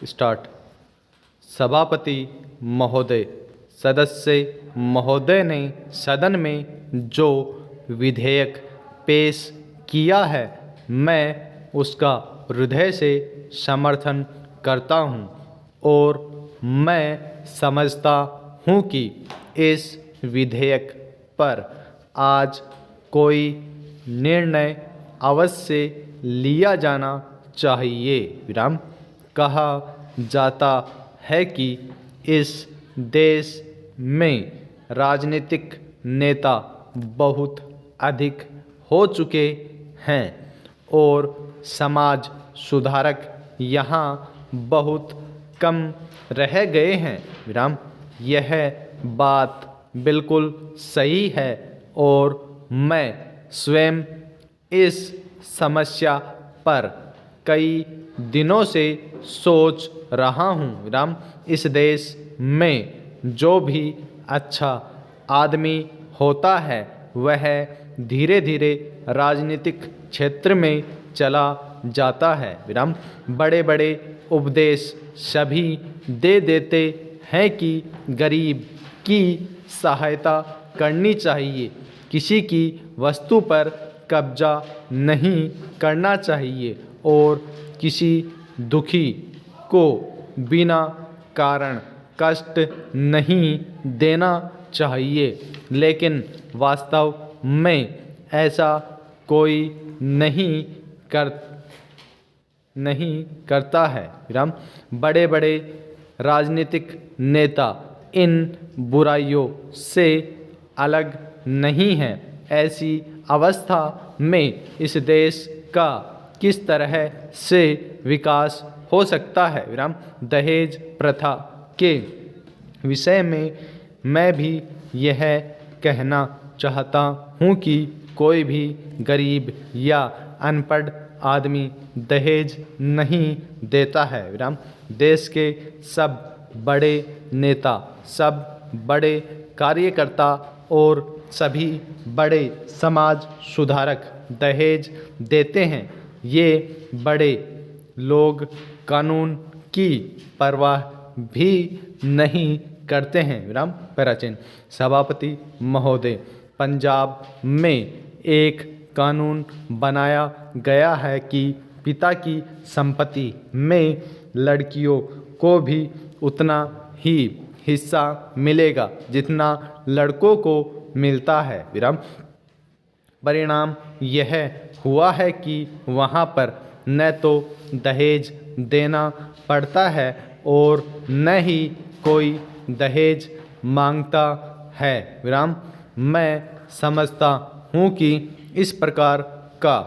Start. सभापति महोदय, सदस्य महोदय ने सदन में जो विधेयक पेश किया है मैं उसका हृदय से समर्थन करता हूं और मैं समझता हूं कि इस विधेयक पर आज कोई निर्णय अवश्य लिया जाना चाहिए। विराम। कहा जाता है कि इस देश में राजनीतिक नेता बहुत अधिक हो चुके हैं और समाज सुधारक यहाँ बहुत कम रह गए हैं। विराम। यह बात बिल्कुल सही है और मैं स्वयं इस समस्या पर कई दिनों से सोच रहा हूँ। विराम। इस देश में जो भी अच्छा आदमी होता है वह धीरे धीरे राजनीतिक क्षेत्र में चला जाता है। विराम। बड़े बड़े उपदेश सभी दे देते हैं कि गरीब की सहायता करनी चाहिए, किसी की वस्तु पर कब्जा नहीं करना चाहिए और किसी दुखी को बिना कारण कष्ट नहीं देना चाहिए, लेकिन वास्तव में ऐसा कोई नहीं करता है। विराम। बड़े बड़े राजनीतिक नेता इन बुराइयों से अलग नहीं हैं। ऐसी अवस्था में इस देश का किस तरह से विकास हो सकता है। विराम। दहेज प्रथा के विषय में मैं भी यह कहना चाहता हूँ कि कोई भी गरीब या अनपढ़ आदमी दहेज नहीं देता है। विराम। देश के सब बड़े नेता, सब बड़े कार्यकर्ता और सभी बड़े समाज सुधारक दहेज देते हैं। ये बड़े लोग कानून की परवाह भी नहीं करते हैं। विराम। पैराचिन। सभापति महोदय, पंजाब में एक कानून बनाया गया है कि पिता की संपत्ति में लड़कियों को भी उतना ही हिस्सा मिलेगा जितना लड़कों को मिलता है। विराम। परिणाम यह हुआ है कि वहाँ पर न तो दहेज देना पड़ता है और न ही कोई दहेज मांगता है। विराम। मैं समझता हूँ कि इस प्रकार का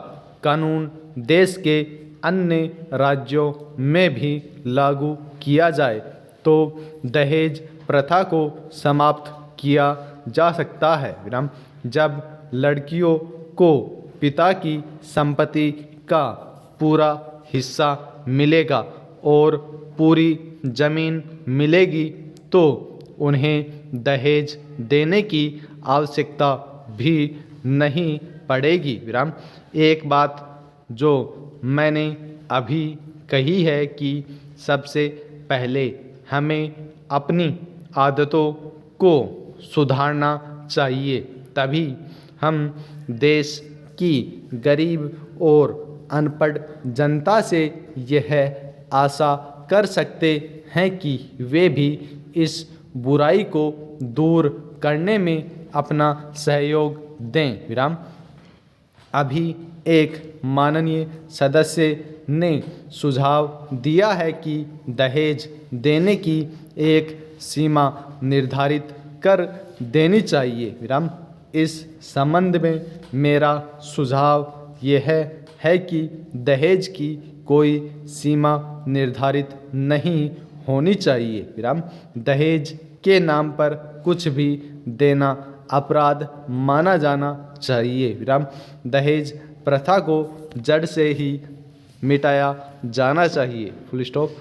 कानून देश के अन्य राज्यों में भी लागू किया जाए तो दहेज प्रथा को समाप्त किया जा सकता है। विराम। जब लड़कियों को पिता की संपत्ति का पूरा हिस्सा मिलेगा और पूरी जमीन मिलेगी तो उन्हें दहेज देने की आवश्यकता भी नहीं पड़ेगी। विराम। एक बात जो मैंने अभी कही है कि सबसे पहले हमें अपनी आदतों को सुधारना चाहिए, तभी हम देश की गरीब और अनपढ़ जनता से यह आशा कर सकते हैं कि वे भी इस बुराई को दूर करने में अपना सहयोग दें। विराम। अभी एक माननीय सदस्य ने सुझाव दिया है कि दहेज देने की एक सीमा निर्धारित कर देनी चाहिए। विराम। इस संबंध में मेरा सुझाव यह है कि दहेज की कोई सीमा निर्धारित नहीं होनी चाहिए। विराम। दहेज के नाम पर कुछ भी देना अपराध माना जाना चाहिए। विराम। दहेज प्रथा को जड़ से ही मिटाया जाना चाहिए। Full stop.